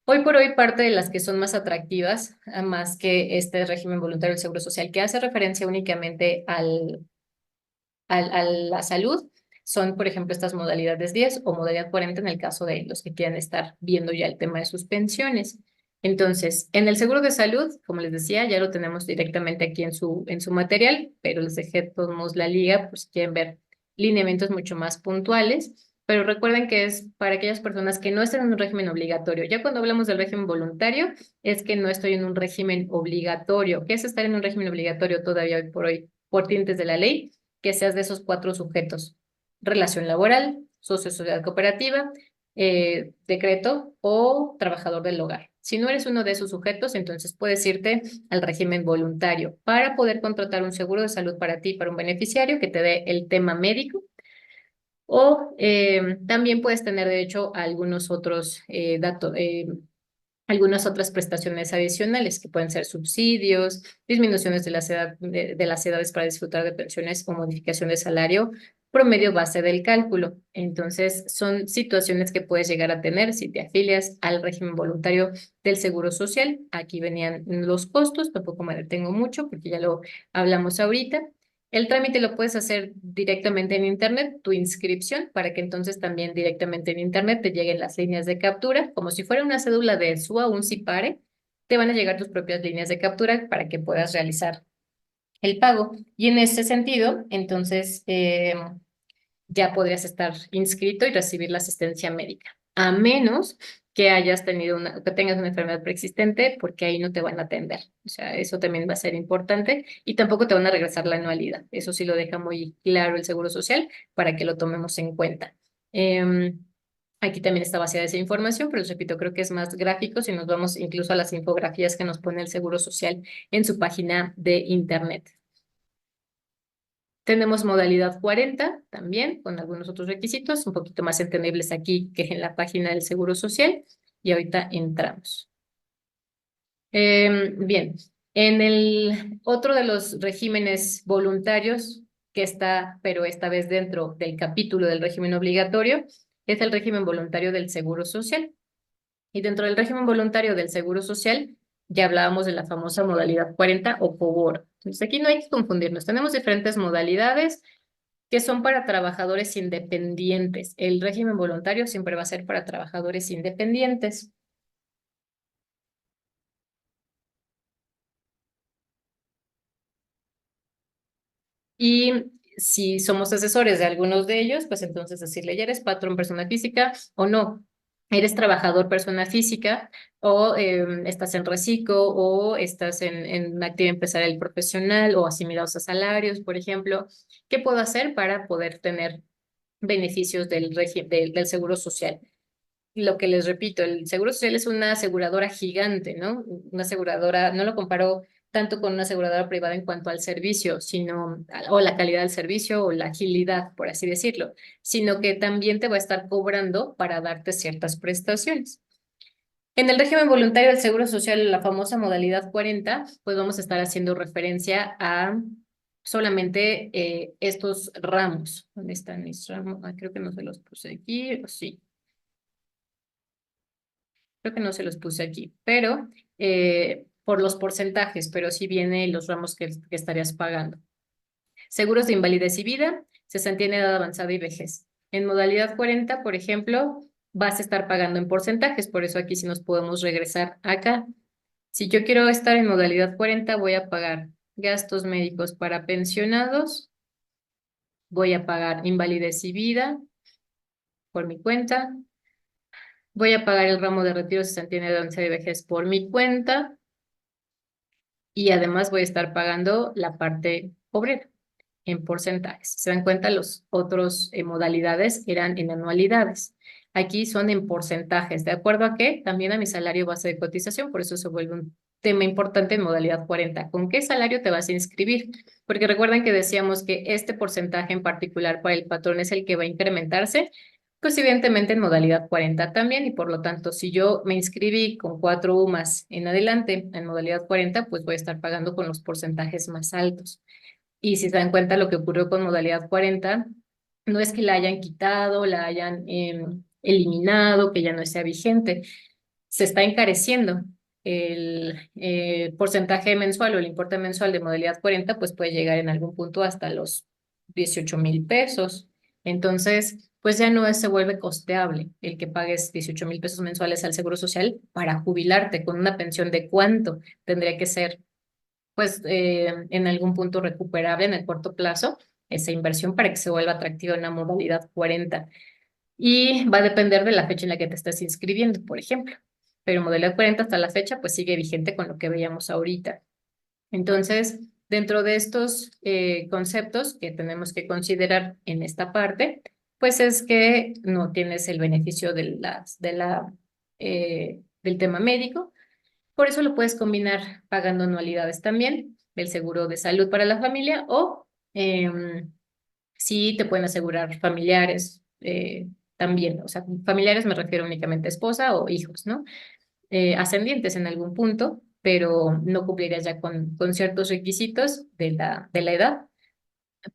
Hoy por hoy, parte de las que son más atractivas, más que este régimen voluntario del Seguro Social, que hace referencia únicamente a la salud, son, por ejemplo, estas modalidades 10 o modalidad 40 en el caso de los que quieran estar viendo ya el tema de sus pensiones. Entonces, en el seguro de salud, como les decía, ya lo tenemos directamente aquí en su material, pero les dejé de todos modos la liga, pues si quieren ver lineamientos mucho más puntuales. Pero recuerden que es para aquellas personas que no están en un régimen obligatorio. Ya cuando hablamos del régimen voluntario, es que no estoy en un régimen obligatorio. ¿Qué es estar en un régimen obligatorio todavía hoy por hoy por tintes de la ley? Que seas de esos cuatro sujetos: relación laboral, socio-sociedad cooperativa, decreto o trabajador del hogar. Si no eres uno de esos sujetos, entonces puedes irte al régimen voluntario para poder contratar un seguro de salud para ti, para un beneficiario que te dé el tema médico. O también puedes tener, de hecho, algunos otros datos, algunas otras prestaciones adicionales que pueden ser subsidios, disminuciones de las edades para disfrutar de pensiones o modificación de salario, promedio base del cálculo. Entonces, son situaciones que puedes llegar a tener si te afilias al régimen voluntario del Seguro Social. Aquí venían los costos, tampoco me detengo mucho porque ya lo hablamos ahorita. El trámite lo puedes hacer directamente en Internet, tu inscripción, para que entonces también directamente en Internet te lleguen las líneas de captura, como si fuera una cédula de SUA o un CIPARE, te van a llegar tus propias líneas de captura para que puedas realizar el pago. Y en ese sentido, entonces, ya podrías estar inscrito y recibir la asistencia médica, a menos que hayas tenido que tengas una enfermedad preexistente, porque ahí no te van a atender. O sea, eso también va a ser importante y tampoco te van a regresar la anualidad. Eso sí lo deja muy claro el Seguro Social para que lo tomemos en cuenta. Aquí también está vaciada esa información, pero les repito, creo que es más gráfico si nos vamos incluso a las infografías que nos pone el Seguro Social en su página de internet. Tenemos modalidad 40 también, con algunos otros requisitos, un poquito más entendibles aquí que en la página del Seguro Social. Y ahorita entramos. Bien, en el otro de los regímenes voluntarios que está, pero esta vez dentro del capítulo del régimen obligatorio, es el régimen voluntario del Seguro Social. Y dentro del régimen voluntario del Seguro Social, ya hablábamos de la famosa modalidad 40 o POGOR. Entonces, aquí no hay que confundirnos. Tenemos diferentes modalidades que son para trabajadores independientes. El régimen voluntario siempre va a ser para trabajadores independientes. Y si somos asesores de algunos de ellos, pues entonces decirle, ya eres patrón persona física o no, eres trabajador persona física o estás en reciclo o estás en una actividad empresarial profesional o asimilados a salarios, por ejemplo. ¿Qué puedo hacer para poder tener beneficios del Seguro Social? Lo que les repito, el Seguro Social es una aseguradora gigante, ¿no? Una aseguradora, no lo comparo tanto con una aseguradora privada en cuanto al servicio, sino, o la calidad del servicio o la agilidad, por así decirlo, sino que también te va a estar cobrando para darte ciertas prestaciones. En el régimen voluntario del Seguro Social, la famosa modalidad 40, pues vamos a estar haciendo referencia a solamente estos ramos. ¿Dónde están mis ramos? Ah, creo que no se los puse aquí, o sí. Creo que no se los puse aquí, pero por los porcentajes, pero sí viene los ramos que estarías pagando. Seguros de invalidez y vida, se mantiene edad avanzada y vejez. En modalidad 40, por ejemplo, vas a estar pagando en porcentajes, por eso aquí sí nos podemos regresar acá. Si yo quiero estar en modalidad 40, voy a pagar gastos médicos para pensionados, voy a pagar invalidez y vida por mi cuenta, voy a pagar el ramo de retiro si se mantiene edad avanzada y vejez por mi cuenta, y además voy a estar pagando la parte obrera en porcentajes. ¿Se dan cuenta? Los otros modalidades eran en anualidades. Aquí son en porcentajes. ¿De acuerdo a qué? También a mi salario base de cotización, por eso se vuelve un tema importante en modalidad 40. ¿Con qué salario te vas a inscribir? Porque recuerden que decíamos que este porcentaje en particular para el patrón es el que va a incrementarse, pues evidentemente en modalidad 40 también, y por lo tanto, si yo me inscribí con 4 UMAS en adelante en modalidad 40, pues voy a estar pagando con los porcentajes más altos. Y si se dan cuenta lo que ocurrió con modalidad 40, No es que la hayan quitado, la hayan eliminado, que ya no sea vigente. Se está encareciendo. El porcentaje mensual o el importe mensual de modalidad 40 pues puede llegar en algún punto hasta los 18,000 pesos. Entonces, pues ya no se vuelve costeable el que pagues 18,000 pesos mensuales al Seguro Social para jubilarte con una pensión de cuánto tendría que ser, pues en algún punto recuperable en el corto plazo esa inversión para que se vuelva atractiva una modalidad 40. Y va a depender de la fecha en la que te estés inscribiendo, por ejemplo. Pero modalidad 40 hasta la fecha, pues sigue vigente con lo que veíamos ahorita. Entonces, dentro de estos conceptos que tenemos que considerar en esta parte, pues es que no tienes el beneficio del tema médico. Por eso lo puedes combinar pagando anualidades también del seguro de salud para la familia o sí te pueden asegurar familiares también. O sea, familiares me refiero únicamente a esposa o hijos, ¿no? Ascendientes en algún punto, pero no cumplirías ya con ciertos requisitos de la edad.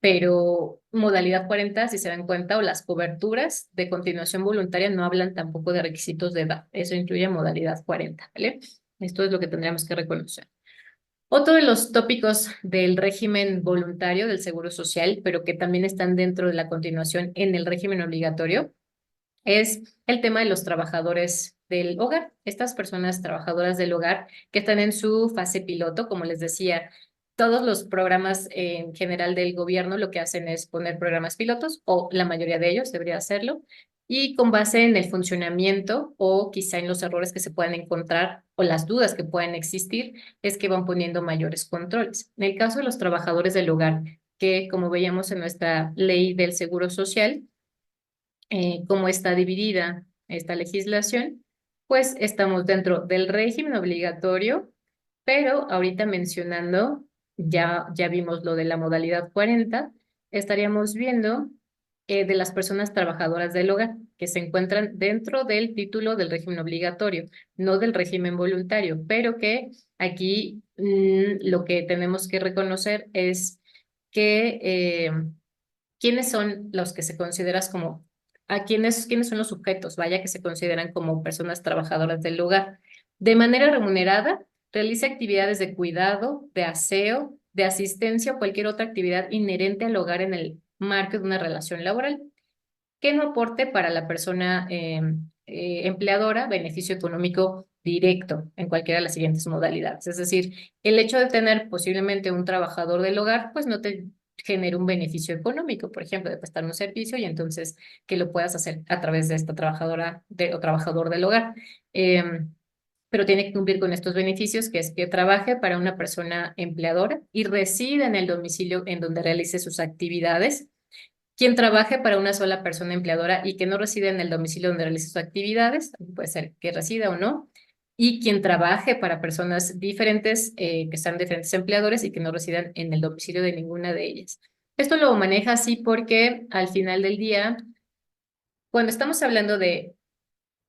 Pero modalidad 40 si se dan cuenta, o las coberturas de continuación voluntaria no hablan tampoco de requisitos de edad. Eso incluye modalidad 40, ¿vale? Esto es lo que tendríamos que reconocer. Otro de los tópicos del régimen voluntario del Seguro Social, pero que también están dentro de la continuación en el régimen obligatorio, es el tema de los trabajadores del hogar, estas personas trabajadoras del hogar que están en su fase piloto, como les decía. Todos los programas en general del gobierno lo que hacen es poner programas pilotos, o la mayoría de ellos debería hacerlo, y con base en el funcionamiento o quizá en los errores que se puedan encontrar o las dudas que puedan existir, es que van poniendo mayores controles. En el caso de los trabajadores del hogar, que como veíamos en nuestra ley del Seguro Social, cómo está dividida esta legislación, pues estamos dentro del régimen obligatorio, pero ahorita mencionando, ya vimos lo de la modalidad 40, estaríamos viendo de las personas trabajadoras del hogar que se encuentran dentro del título del régimen obligatorio, no del régimen voluntario, pero que aquí lo que tenemos que reconocer es que quiénes son los que se consideras como, quiénes son los sujetos, vaya, que se consideran como personas trabajadoras del lugar. De manera remunerada, realiza actividades de cuidado, de aseo, de asistencia o cualquier otra actividad inherente al hogar en el marco de una relación laboral que no aporte para la persona empleadora beneficio económico directo en cualquiera de las siguientes modalidades. Es decir, el hecho de tener posiblemente un trabajador del hogar, pues no te genera un beneficio económico, por ejemplo, de prestar un servicio y entonces que lo puedas hacer a través de esta trabajadora o trabajador del hogar. Pero tiene que cumplir con estos beneficios, que es que trabaje para una persona empleadora y resida en el domicilio en donde realice sus actividades. Quien trabaje para una sola persona empleadora y que no reside en el domicilio donde realice sus actividades, puede ser que resida o no, y quien trabaje para personas diferentes, que sean diferentes empleadores y que no residan en el domicilio de ninguna de ellas. Esto lo maneja así porque al final del día, cuando estamos hablando de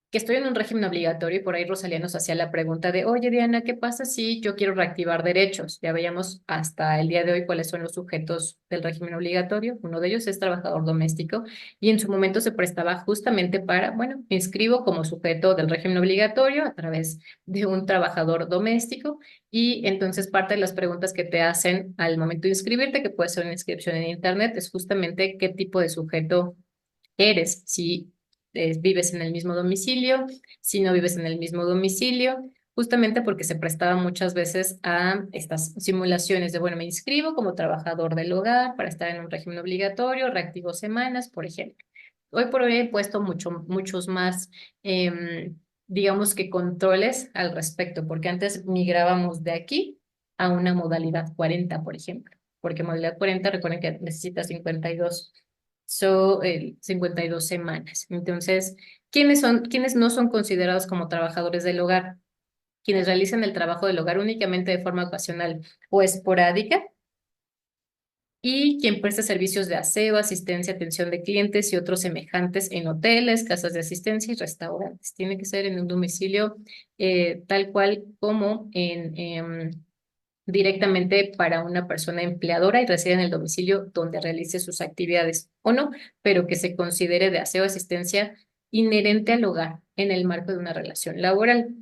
que estoy en un régimen obligatorio y por ahí Rosalía nos hacía la pregunta de, oye Diana, ¿qué pasa si yo quiero reactivar derechos? Ya veíamos hasta el día de hoy cuáles son los sujetos del régimen obligatorio. Uno de ellos es trabajador doméstico y en su momento se prestaba justamente para, bueno, me inscribo como sujeto del régimen obligatorio a través de un trabajador doméstico y entonces parte de las preguntas que te hacen al momento de inscribirte, que puede ser una inscripción en internet, es justamente qué tipo de sujeto eres, si vives en el mismo domicilio, si no vives en el mismo domicilio, justamente porque se prestaba muchas veces a estas simulaciones de, bueno, me inscribo como trabajador del hogar para estar en un régimen obligatorio, reactivo semanas, por ejemplo. Hoy por hoy he puesto muchos más, digamos que controles al respecto, porque antes migrábamos de aquí a una modalidad 40, por ejemplo, porque modalidad 40, recuerden que necesita 52 son 52 semanas. Entonces, ¿quiénes no son considerados como trabajadores del hogar? Quienes realizan el trabajo del hogar únicamente de forma ocasional o esporádica y quien presta servicios de aseo, asistencia, atención de clientes y otros semejantes en hoteles, casas de asistencia y restaurantes. Tiene que ser en un domicilio tal cual como directamente para una persona empleadora y reside en el domicilio donde realice sus actividades o no, pero que se considere de aseo o asistencia inherente al hogar en el marco de una relación laboral.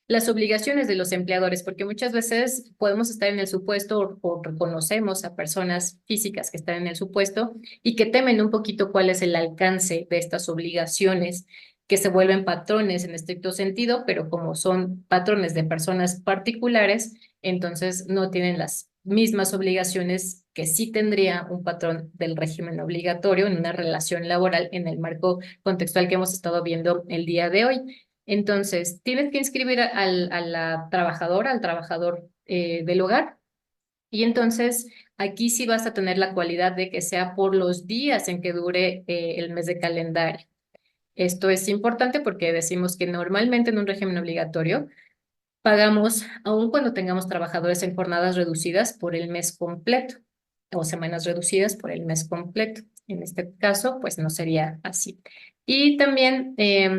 Las obligaciones de los empleadores, porque muchas veces podemos estar en el supuesto o reconocemos a personas físicas que están en el supuesto y que temen un poquito cuál es el alcance de estas obligaciones que se vuelven patrones en estricto sentido, pero como son patrones de personas particulares, entonces no tienen las mismas obligaciones que sí tendría un patrón del régimen obligatorio en una relación laboral en el marco contextual que hemos estado viendo el día de hoy. Entonces, tienes que inscribir a la trabajadora, al trabajador del hogar, y entonces aquí sí vas a tener la cualidad de que sea por los días en que dure el mes de calendario. Esto es importante porque decimos que normalmente en un régimen obligatorio pagamos, aun cuando tengamos trabajadores en jornadas reducidas, por el mes completo o semanas reducidas por el mes completo. En este caso, pues no sería así. Y también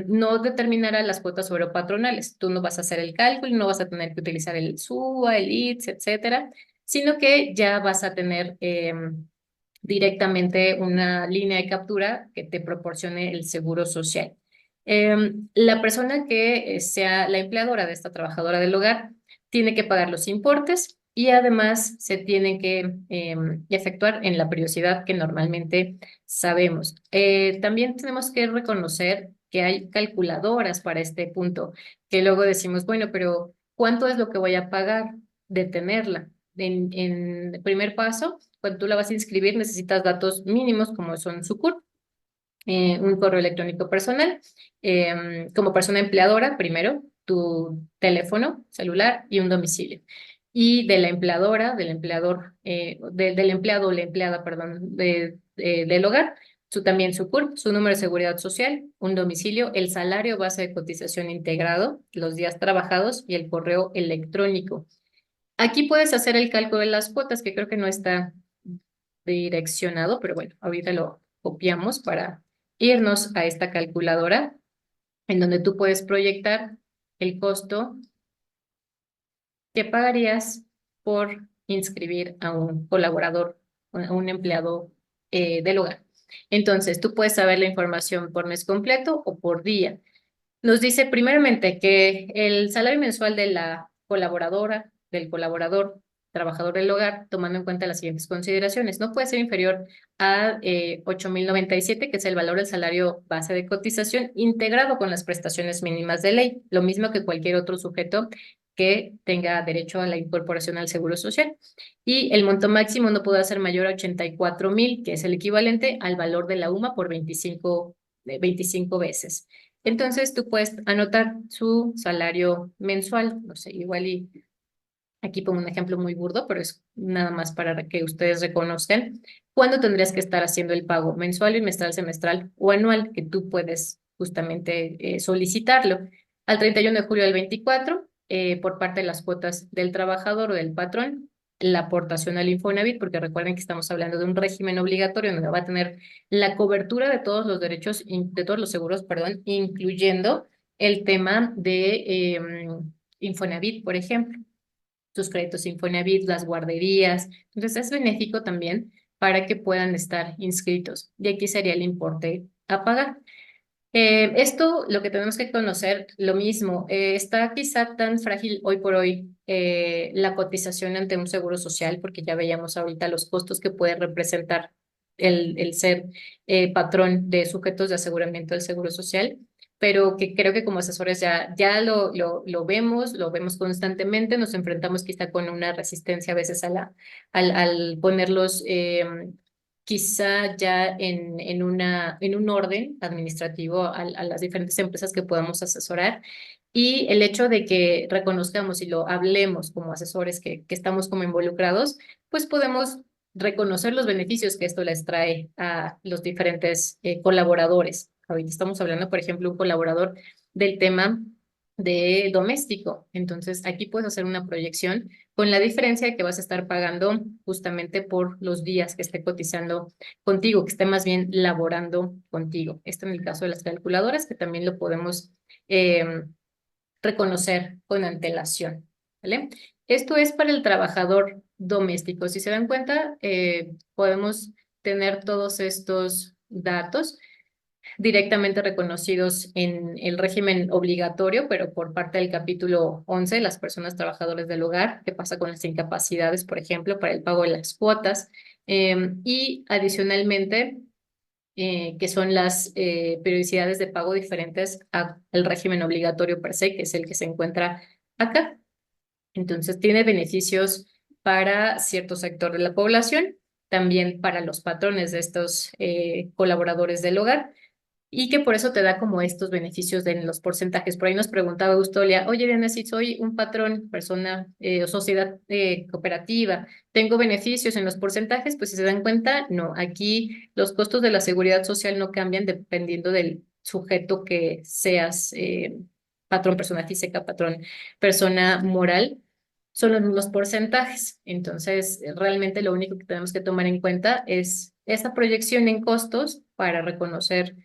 no determinará las cuotas patronales. Tú no vas a hacer el cálculo, no vas a tener que utilizar el SUA, el ITS, etcétera, sino que ya vas a tener directamente una línea de captura que te proporcione el seguro social. La persona que sea la empleadora de esta trabajadora del hogar tiene que pagar los importes y además se tiene que efectuar en la periodicidad que normalmente sabemos. También tenemos que reconocer que hay calculadoras para este punto, que luego decimos, bueno, pero ¿cuánto es lo que voy a pagar de tenerla? En primer paso, cuando tú la vas a inscribir, necesitas datos mínimos como son su CURP, un correo electrónico personal, como persona empleadora, primero, tu teléfono celular y un domicilio. Y de la empleadora, del empleador, del empleado o la empleada, perdón, del hogar, también su CURP, su número de seguridad social, un domicilio, el salario base de cotización integrado, los días trabajados y el correo electrónico. Aquí puedes hacer el cálculo de las cuotas, que creo que no está direccionado, pero bueno, ahorita lo copiamos para irnos a esta calculadora en donde tú puedes proyectar el costo que pagarías por inscribir a un colaborador, a un empleado del hogar. Entonces, tú puedes saber la información por mes completo o por día. Nos dice primeramente que el salario mensual de la colaboradora, del colaborador, trabajador del hogar, tomando en cuenta las siguientes consideraciones, no puede ser inferior a 8,097, que es el valor del salario base de cotización, integrado con las prestaciones mínimas de ley, lo mismo que cualquier otro sujeto que tenga derecho a la incorporación al Seguro Social. Y el monto máximo no podrá ser mayor a 84,000, que es el equivalente al valor de la UMA por 25 veces. Entonces tú puedes anotar su salario mensual, no sé, igual y aquí pongo un ejemplo muy burdo, pero es nada más para que ustedes reconozcan cuándo tendrías que estar haciendo el pago mensual, bimestral, semestral o anual, que tú puedes justamente solicitarlo. Al 31 de julio del 24, por parte de las cuotas del trabajador o del patrón, la aportación al Infonavit, porque recuerden que estamos hablando de un régimen obligatorio donde va a tener la cobertura de todos los derechos, de todos los seguros, perdón, incluyendo el tema de Infonavit, por ejemplo, sus créditos Infonavit, las guarderías. Entonces es benéfico también para que puedan estar inscritos. Y aquí sería el importe a pagar. Esto, lo que tenemos que conocer, lo mismo, está quizá tan frágil hoy por hoy la cotización ante un seguro social, porque ya veíamos ahorita los costos que puede representar el ser patrón de sujetos de aseguramiento del seguro social, pero que creo que como asesores ya lo vemos constantemente, nos enfrentamos quizá con una resistencia a veces al ponerlos quizá ya en un orden administrativo a las diferentes empresas que podamos asesorar. Y el hecho de que reconozcamos y lo hablemos como asesores que estamos como involucrados, pues podemos reconocer los beneficios que esto les trae a los diferentes colaboradores. Ahorita estamos hablando, por ejemplo, un colaborador del tema de doméstico. Entonces, aquí puedes hacer una proyección con la diferencia de que vas a estar pagando justamente por los días que esté cotizando contigo, que esté más bien laborando contigo. Esto en el caso de las calculadoras, que también lo podemos reconocer con antelación. ¿vale? Esto es para el trabajador doméstico. Si se dan cuenta, podemos tener todos estos datos directamente reconocidos en el régimen obligatorio, pero por parte del capítulo 11, las personas trabajadoras del hogar, qué pasa con las incapacidades, por ejemplo, para el pago de las cuotas, y adicionalmente, que son las periodicidades de pago diferentes al régimen obligatorio per se, que es el que se encuentra acá. Entonces, tiene beneficios para cierto sector de la población, también para los patrones de estos colaboradores del hogar, y que por eso te da como estos beneficios de los porcentajes. Por ahí nos preguntaba Austolia, oye, Diana, si soy un patrón, persona o sociedad cooperativa, ¿tengo beneficios en los porcentajes? Pues si se dan cuenta, no. Aquí los costos de la seguridad social no cambian dependiendo del sujeto que seas, patrón, persona física, patrón, persona moral. Son los porcentajes. Entonces, realmente lo único que tenemos que tomar en cuenta es esta proyección en costos para reconocer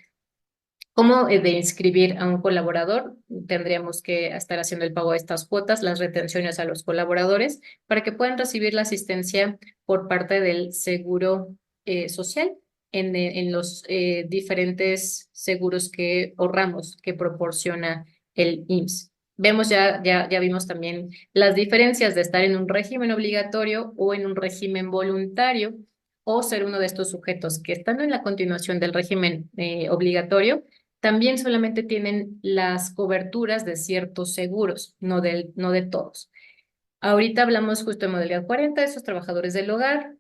cómo de inscribir a un colaborador. Tendríamos que estar haciendo el pago de estas cuotas, las retenciones a los colaboradores, para que puedan recibir la asistencia por parte del seguro social en los diferentes seguros que, o ramos que proporciona el IMSS. Vemos ya vimos también las diferencias de estar en un régimen obligatorio o en un régimen voluntario, o ser uno de estos sujetos que, estando en la continuación del régimen obligatorio, también solamente tienen las coberturas de ciertos seguros, no de todos. Ahorita hablamos justo de modalidad 40 de esos trabajadores del hogar,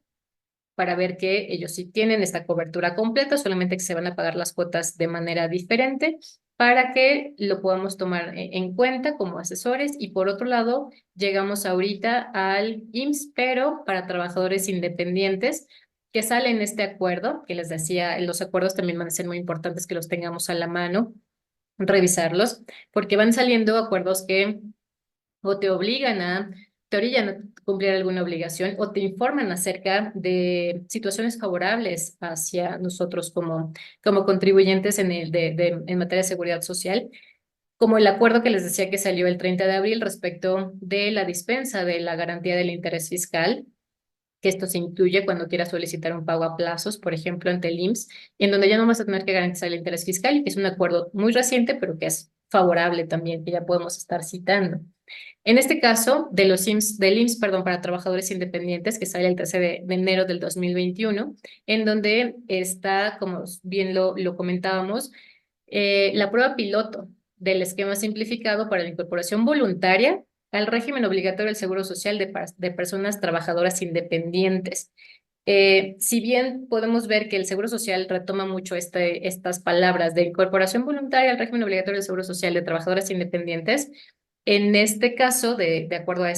para ver que ellos sí tienen esta cobertura completa, solamente que se van a pagar las cuotas de manera diferente, para que lo podamos tomar en cuenta como asesores. Y por otro lado, llegamos ahorita al IMSS, pero para trabajadores independientes, que sale en este acuerdo, que les decía, los acuerdos también van a ser muy importantes que los tengamos a la mano, revisarlos, porque van saliendo acuerdos que o te obligan a, te orillan a cumplir alguna obligación, o te informan acerca de situaciones favorables hacia nosotros como contribuyentes en materia de seguridad social, como el acuerdo que les decía que salió el 30 de abril respecto de la dispensa de la garantía del interés fiscal, que esto se incluye cuando quieras solicitar un pago a plazos, por ejemplo, ante el IMSS, en donde ya no vas a tener que garantizar el interés fiscal, y que es un acuerdo muy reciente, pero que es favorable también, que ya podemos estar citando. En este caso, del IMSS, perdón, para trabajadores independientes, que sale el 13 de enero del 2021, en donde está, como bien lo comentábamos, la prueba piloto del esquema simplificado para la incorporación voluntaria al régimen obligatorio del Seguro Social de personas trabajadoras independientes. Si bien podemos ver que el Seguro Social retoma mucho estas palabras de incorporación voluntaria al régimen obligatorio del Seguro Social de trabajadoras independientes, en este caso, de acuerdo a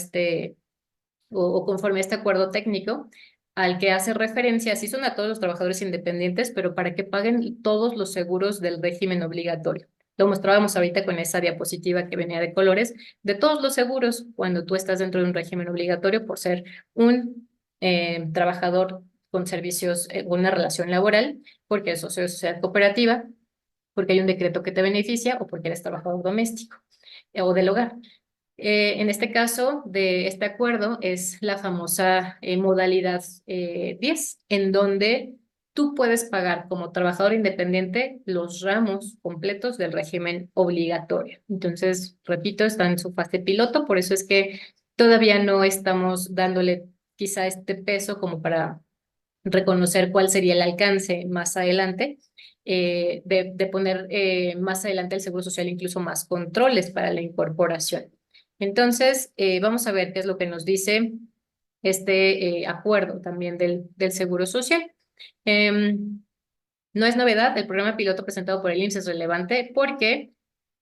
o conforme a este acuerdo técnico, al que hace referencia, sí son a todos los trabajadores independientes, pero para que paguen todos los seguros del régimen obligatorio. Lo mostrábamos ahorita con esa diapositiva que venía de colores, de todos los seguros cuando tú estás dentro de un régimen obligatorio por ser un trabajador con servicios, una relación laboral, porque es sociedad cooperativa, porque hay un decreto que te beneficia, o porque eres trabajador doméstico o del hogar. En este caso de este acuerdo es la famosa modalidad 10, en donde tú puedes pagar como trabajador independiente los ramos completos del régimen obligatorio. Entonces, repito, está en su fase piloto, por eso es que todavía no estamos dándole quizá este peso como para reconocer cuál sería el alcance más adelante, de poner más adelante el Seguro Social incluso más controles para la incorporación. Entonces, vamos a ver qué es lo que nos dice este acuerdo también del Seguro Social. No es novedad, el programa piloto presentado por el IMSS es relevante porque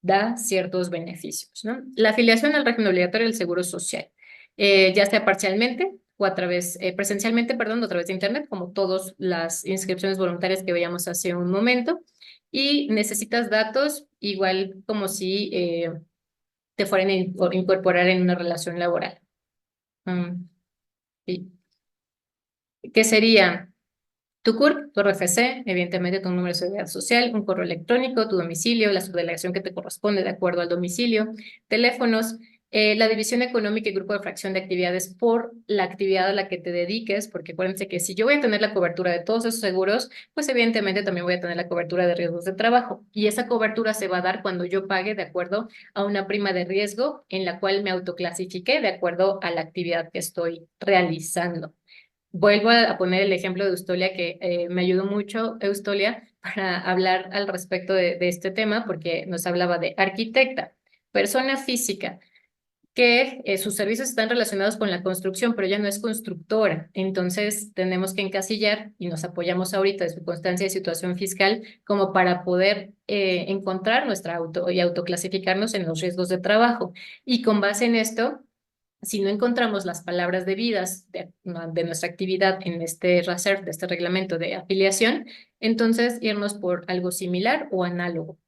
da ciertos beneficios, ¿no? La afiliación al régimen obligatorio del Seguro Social, ya sea parcialmente o presencialmente, perdón, o a través de Internet, como todas las inscripciones voluntarias que veíamos hace un momento, y necesitas datos igual como si te fueran a incorporar en una relación laboral. Sí. ¿Qué sería? Tu CURP, tu RFC, evidentemente tu número de seguridad social, un correo electrónico, tu domicilio, la subdelegación que te corresponde de acuerdo al domicilio, teléfonos, La división económica y grupo de fracción de actividades por la actividad a la que te dediques, porque acuérdense que si yo voy a tener la cobertura de todos esos seguros, pues evidentemente también voy a tener la cobertura de riesgos de trabajo. Y esa cobertura se va a dar cuando yo pague de acuerdo a una prima de riesgo en la cual me autoclasifique de acuerdo a la actividad que estoy realizando. Vuelvo a poner el ejemplo de Eustolia, que me ayudó mucho Eustolia para hablar al respecto de este tema, porque nos hablaba de arquitecta, persona física que sus servicios están relacionados con la construcción, pero ella no es constructora. Entonces, tenemos que encasillar y nos apoyamos ahorita de su constancia de situación fiscal como para poder encontrar nuestra auto y autoclasificarnos en los riesgos de trabajo. Y con base en esto, si no encontramos las palabras debidas de nuestra actividad en este RACER, de este reglamento de afiliación, entonces irnos por algo similar o análogo.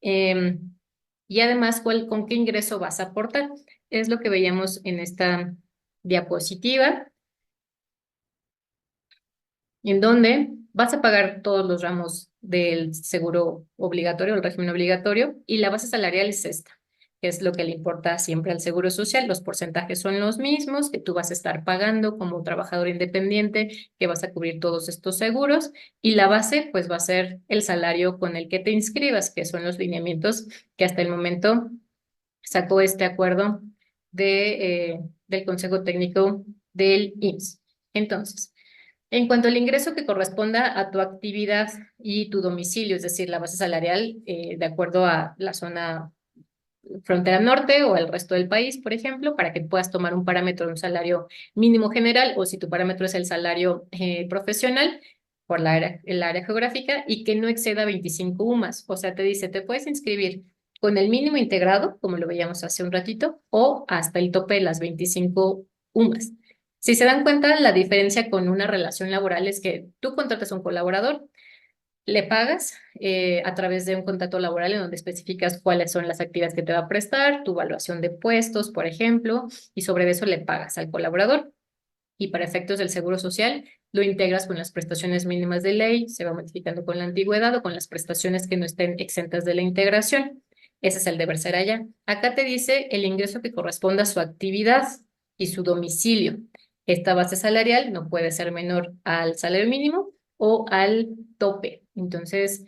Y además, ¿con qué ingreso vas a aportar? Es lo que veíamos en esta diapositiva, en donde vas a pagar todos los ramos del seguro obligatorio, el régimen obligatorio, y la base salarial es esta, que es lo que le importa siempre al seguro social. Los porcentajes son los mismos que tú vas a estar pagando como trabajador independiente, que vas a cubrir todos estos seguros, y la base pues va a ser el salario con el que te inscribas, que son los lineamientos que hasta el momento sacó este acuerdo del Consejo Técnico del IMSS. Entonces, en cuanto al ingreso que corresponda a tu actividad y tu domicilio, es decir, la base salarial, de acuerdo a la zona frontera norte o al resto del país, por ejemplo, para que puedas tomar un parámetro de un salario mínimo general, o si tu parámetro es el salario profesional por el área geográfica, y que no exceda 25 UMAS. O sea, te dice, te puedes inscribir con el mínimo integrado, como lo veíamos hace un ratito, o hasta el tope de las 25 UMAS. Si se dan cuenta, la diferencia con una relación laboral es que tú contratas a un colaborador, le pagas a través de un contrato laboral en donde especificas cuáles son las actividades que te va a prestar, tu evaluación de puestos, por ejemplo, y sobre eso le pagas al colaborador. Y para efectos del seguro social, lo integras con las prestaciones mínimas de ley, se va modificando con la antigüedad o con las prestaciones que no estén exentas de la integración. Ese es el deber ser allá. Acá te dice el ingreso que corresponda a su actividad y su domicilio. Esta base salarial no puede ser menor al salario mínimo o al tope. Entonces,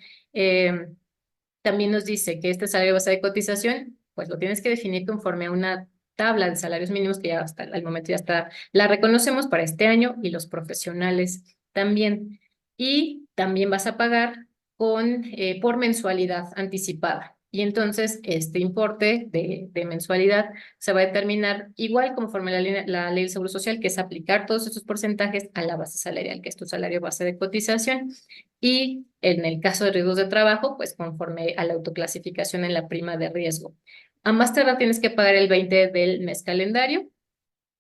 también nos dice que este salario base de cotización, pues lo tienes que definir conforme a una tabla de salarios mínimos que ya hasta el momento ya está, la reconocemos para este año, y los profesionales también. Y también vas a pagar por mensualidad anticipada. Y entonces este importe de mensualidad se va a determinar igual conforme la ley del Seguro Social, que es aplicar todos estos porcentajes a la base salarial, que es tu salario base de cotización. Y en el caso de riesgos de trabajo, pues conforme a la autoclasificación en la prima de riesgo. A más tardar tienes que pagar el 20 del mes calendario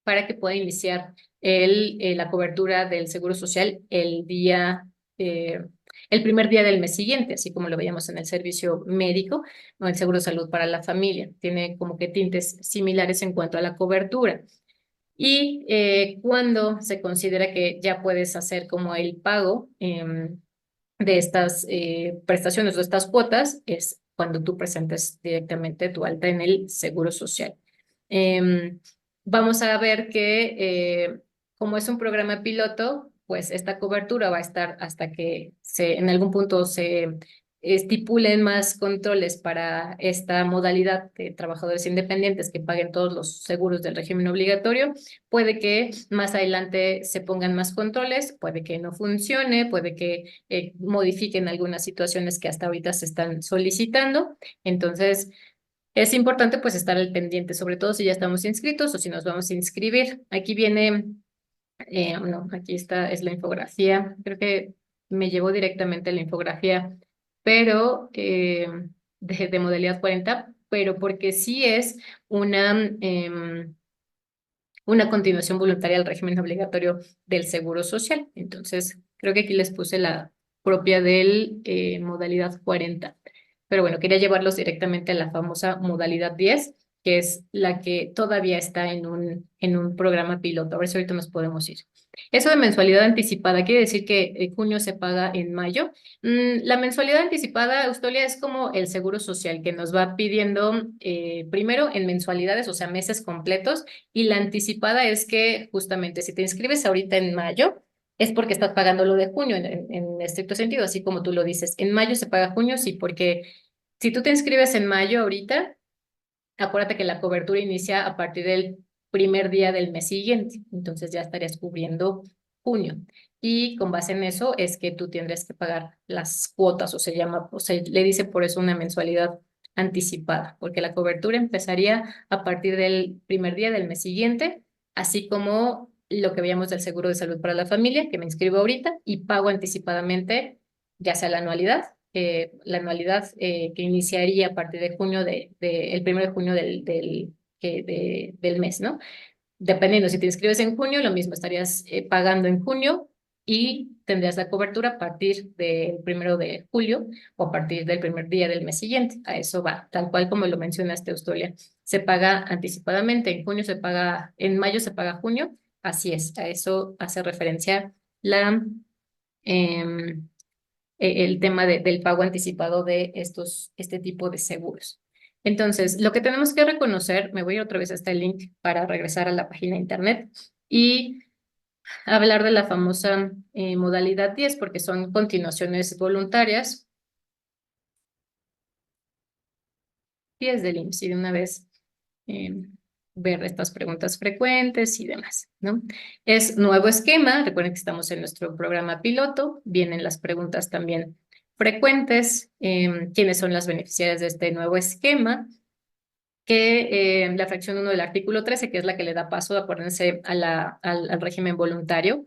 para que pueda iniciar la cobertura del Seguro Social eh, el primer día del mes siguiente, así como lo veíamos en el servicio médico o el Seguro de Salud para la familia. Tiene como que tintes similares en cuanto a la cobertura. Y cuando se considera que ya puedes hacer como el pago de estas prestaciones o estas cuotas, es cuando tú presentes directamente tu alta en el Seguro Social. Em, Vamos a ver que como es un programa piloto, pues esta cobertura va a estar hasta que en algún punto se estipulen más controles para esta modalidad de trabajadores independientes que paguen todos los seguros del régimen obligatorio. Puede que más adelante se pongan más controles, puede que no funcione, puede que modifiquen algunas situaciones que hasta ahorita se están solicitando. Entonces, es importante pues estar al pendiente, sobre todo si ya estamos inscritos o si nos vamos a inscribir. Aquí viene, no, aquí está, es la infografía. Creo que me llevó directamente la infografía, pero de modalidad 40, pero porque sí es una continuación voluntaria al régimen obligatorio del Seguro Social. Entonces, creo que aquí les puse la propia del modalidad 40. Pero bueno, quería llevarlos directamente a la famosa modalidad 10, que es la que todavía está en un programa piloto. A ver si ahorita nos podemos ir. Eso de mensualidad anticipada quiere decir que junio se paga en mayo. La mensualidad anticipada, Austolia, es como el seguro social que nos va pidiendo primero en mensualidades, o sea, meses completos, y la anticipada es que justamente si te inscribes ahorita en mayo, es porque estás pagando lo de junio en estricto sentido, así como tú lo dices. En mayo se paga junio, sí, porque si tú te inscribes en mayo ahorita, acuérdate que la cobertura inicia a partir del primer día del mes siguiente, entonces ya estarías cubriendo junio. Y con base en eso es que tú tendrás que pagar las cuotas, o se llama, o se le dice por eso una mensualidad anticipada, porque la cobertura empezaría a partir del primer día del mes siguiente, así como lo que veíamos del seguro de salud para la familia, que me inscribo ahorita y pago anticipadamente, ya sea la anualidad que iniciaría a partir de junio, el 1 de junio del mes, ¿no? Dependiendo, si te inscribes en junio, lo mismo, estarías pagando en junio y tendrías la cobertura a partir del 1 de julio o a partir del primer día del mes siguiente. A eso va, tal cual como lo mencionaste, Austolia. Se paga anticipadamente, en junio se paga, en mayo se paga junio, así es, a eso hace referencia la... em, el tema del pago anticipado de este tipo de seguros. Entonces, lo que tenemos que reconocer, me voy otra vez a este link para regresar a la página de internet y hablar de la famosa modalidad 10, porque son continuaciones voluntarias, 10 del IMSS, y de una vez eh, ver estas preguntas frecuentes y demás, ¿no? Es nuevo esquema, recuerden que estamos en nuestro programa piloto, vienen las preguntas también frecuentes, quiénes son las beneficiarias de este nuevo esquema, que la fracción 1 del artículo 13, que es la que le da paso, acuérdense, al régimen voluntario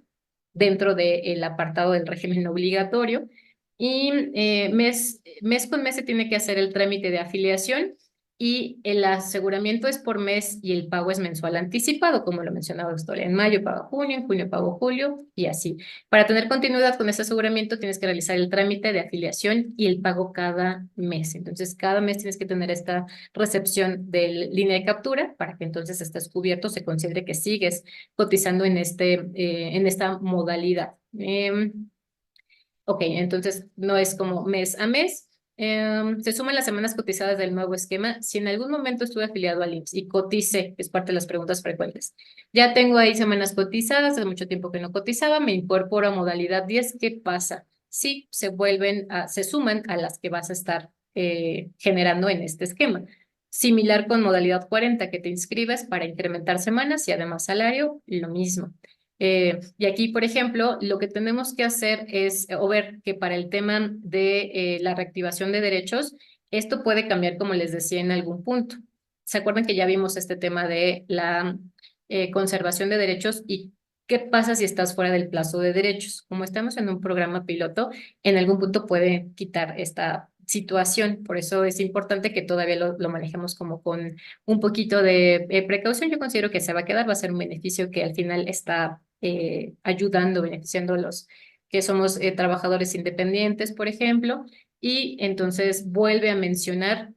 dentro del apartado del régimen obligatorio. Y mes con mes se tiene que hacer el trámite de afiliación y el aseguramiento es por mes y el pago es mensual anticipado, como lo mencionaba Victoria. En mayo pago junio, en junio pago julio y así. Para tener continuidad con ese aseguramiento tienes que realizar el trámite de afiliación y el pago cada mes. Entonces, cada mes tienes que tener esta recepción de línea de captura para que entonces estés cubierto, se considere que sigues cotizando en esta modalidad. Ok, entonces no es como mes a mes. Se suman las semanas cotizadas del nuevo esquema. Si en algún momento estuve afiliado al IMSS y cotice, es parte de las preguntas frecuentes. Ya tengo ahí semanas cotizadas, hace mucho tiempo que no cotizaba, me incorporo a modalidad 10. ¿Qué pasa? Sí, se suman a las que vas a estar generando en este esquema. Similar con modalidad 40, que te inscribes para incrementar semanas y además salario, lo mismo. Y aquí, por ejemplo, lo que tenemos que hacer es, o ver que para el tema de la reactivación de derechos, esto puede cambiar, como les decía, en algún punto. ¿Se acuerdan que ya vimos este tema de la conservación de derechos y qué pasa si estás fuera del plazo de derechos? Como estamos en un programa piloto, en algún punto puede quitar esta situación. Por eso es importante que todavía lo manejemos como con un poquito de precaución. Yo considero que se va a quedar, va a ser un beneficio que al final está ayudando, beneficiando a los que somos trabajadores independientes, por ejemplo, y entonces vuelve a mencionar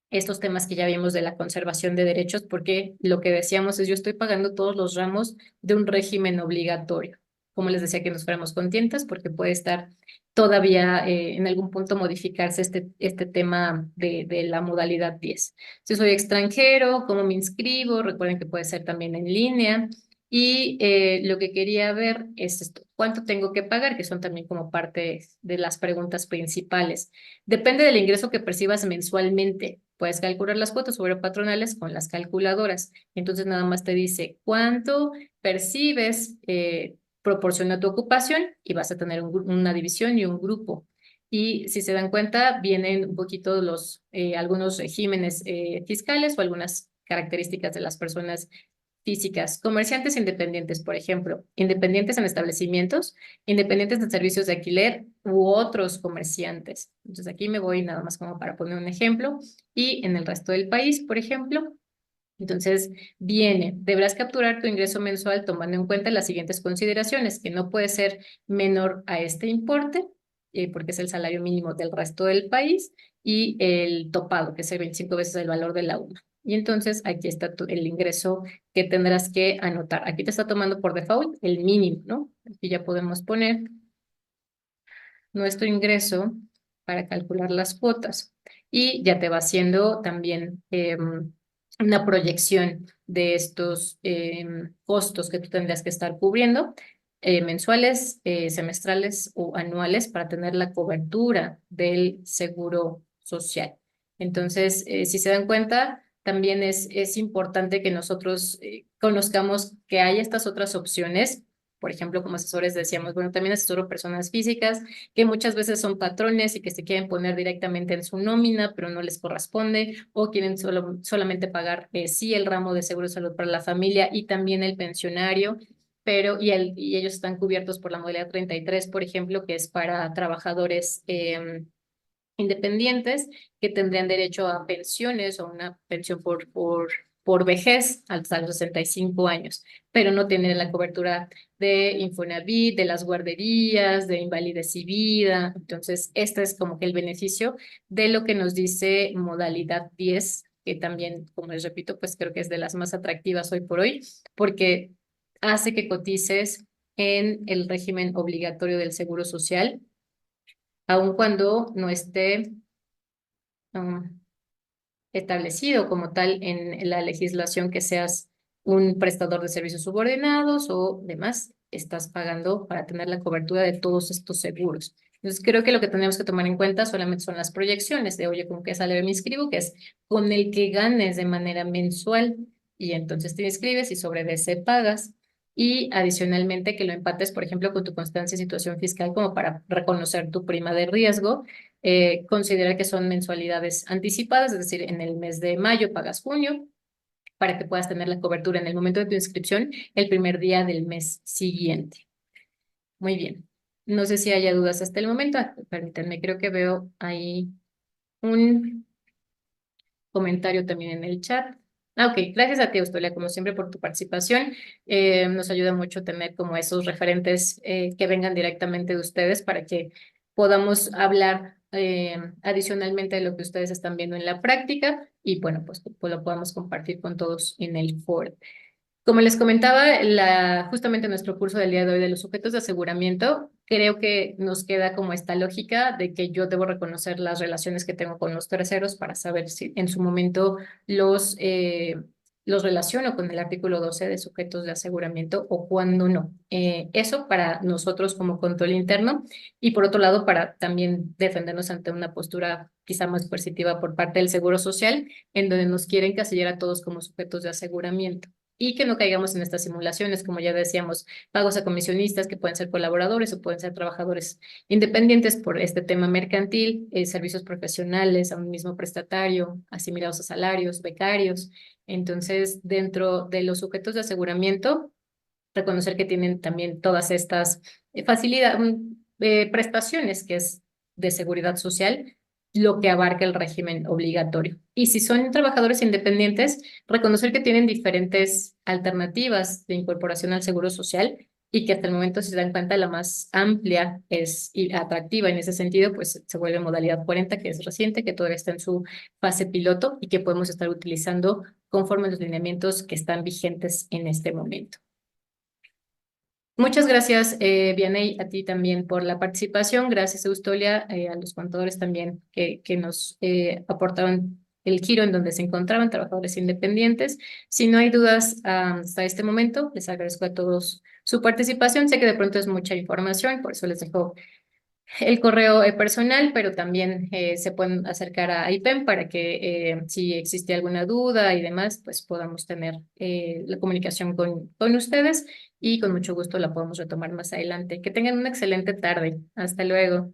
estos temas que ya vimos de la conservación de derechos, porque lo que decíamos es yo estoy pagando todos los ramos de un régimen obligatorio. Como les decía, que nos fuéramos conscientes, porque puede estar todavía en algún punto modificarse este tema de la modalidad 10. Si soy extranjero, ¿cómo me inscribo? Recuerden que puede ser también en línea. Y lo que quería ver es esto, ¿cuánto tengo que pagar? Que son también como parte de las preguntas principales. Depende del ingreso que percibas mensualmente. Puedes calcular las cuotas sobre patronales con las calculadoras. Entonces nada más te dice cuánto percibes proporciona tu ocupación y vas a tener una división y un grupo. Y si se dan cuenta, vienen un poquito algunos regímenes fiscales o algunas características de las personas físicas, comerciantes independientes, por ejemplo, independientes en establecimientos, independientes de servicios de alquiler u otros comerciantes. Entonces aquí me voy nada más como para poner un ejemplo. Y en el resto del país, por ejemplo, entonces deberás capturar tu ingreso mensual tomando en cuenta las siguientes consideraciones, que no puede ser menor a este importe, porque es el salario mínimo del resto del país, y el topado, que es el 25 veces el valor de la UMA. Y entonces aquí está el ingreso que tendrás que anotar. Aquí te está tomando por default el mínimo, ¿no? Aquí ya podemos poner nuestro ingreso para calcular las cuotas. Y ya te va haciendo también una proyección de estos costos que tú tendrías que estar cubriendo, mensuales, semestrales o anuales para tener la cobertura del seguro social. Entonces, si se dan cuenta, también es importante que nosotros conozcamos que hay estas otras opciones. Por ejemplo, como asesores decíamos, bueno, también asesoro personas físicas que muchas veces son patrones y que se quieren poner directamente en su nómina, pero no les corresponde, o quieren solamente pagar sí el ramo de seguro de salud para la familia y también el pensionario, pero y ellos están cubiertos por la modalidad 33, por ejemplo, que es para trabajadores independientes que tendrían derecho a pensiones o una pensión por vejez hasta los 65 años, pero no tienen la cobertura de Infonavit, de las guarderías, de invalidez y vida. Entonces, este es como que el beneficio de lo que nos dice modalidad 10, que también, como les repito, pues creo que es de las más atractivas hoy por hoy, porque hace que cotices en el régimen obligatorio del Seguro Social, aun cuando no esté um, establecido como tal en la legislación que seas un prestador de servicios subordinados o demás, estás pagando para tener la cobertura de todos estos seguros. Entonces, creo que lo que tenemos que tomar en cuenta solamente son las proyecciones de, oye, ¿con qué salario me inscribo? Que es con el que ganes de manera mensual. Y entonces te inscribes y sobre ese pagas. Y adicionalmente que lo empates, por ejemplo, con tu constancia de situación fiscal como para reconocer tu prima de riesgo. Considera que son mensualidades anticipadas, es decir, en el mes de mayo pagas junio para que puedas tener la cobertura en el momento de tu inscripción el primer día del mes siguiente. Muy bien. No sé si haya dudas hasta el momento. Permítanme, creo que veo ahí un comentario también en el chat. Ah, ok, gracias a ti, Austolia, como siempre, por tu participación. Nos ayuda mucho tener como esos referentes que vengan directamente de ustedes para que podamos hablar adicionalmente de lo que ustedes están viendo en la práctica y bueno, pues lo podamos compartir con todos en el foro. Como les comentaba, justamente nuestro curso del día de hoy de los sujetos de aseguramiento, creo que nos queda como esta lógica de que yo debo reconocer las relaciones que tengo con los terceros para saber si en su momento los relaciono con el artículo 12 de sujetos de aseguramiento o cuando no. Eso para nosotros como control interno y por otro lado para también defendernos ante una postura quizá más coercitiva por parte del Seguro Social, en donde nos quieren encasillar a todos como sujetos de aseguramiento y que no caigamos en estas simulaciones, como ya decíamos, pagos a comisionistas que pueden ser colaboradores o pueden ser trabajadores independientes por este tema mercantil, servicios profesionales a un mismo prestatario, asimilados a salarios, becarios. Entonces, dentro de los sujetos de aseguramiento, reconocer que tienen también todas estas facilidades, prestaciones que es de seguridad social, lo que abarca el régimen obligatorio. Y si son trabajadores independientes, reconocer que tienen diferentes alternativas de incorporación al seguro social y que hasta el momento, si se dan cuenta, la más amplia es y atractiva en ese sentido, pues se vuelve modalidad 40, que es reciente, que todavía está en su fase piloto y que podemos estar utilizando conforme a los lineamientos que están vigentes en este momento. Muchas gracias, Vianey, a ti también por la participación. Gracias, Eustolia, a los contadores también que nos aportaron el giro en donde se encontraban trabajadores independientes. Si no hay dudas hasta este momento, les agradezco a todos su participación. Sé que de pronto es mucha información, por eso les dejo el correo personal, pero también se pueden acercar a IPEM para que si existe alguna duda y demás, pues podamos tener la comunicación con ustedes y con mucho gusto la podemos retomar más adelante. Que tengan una excelente tarde. Hasta luego.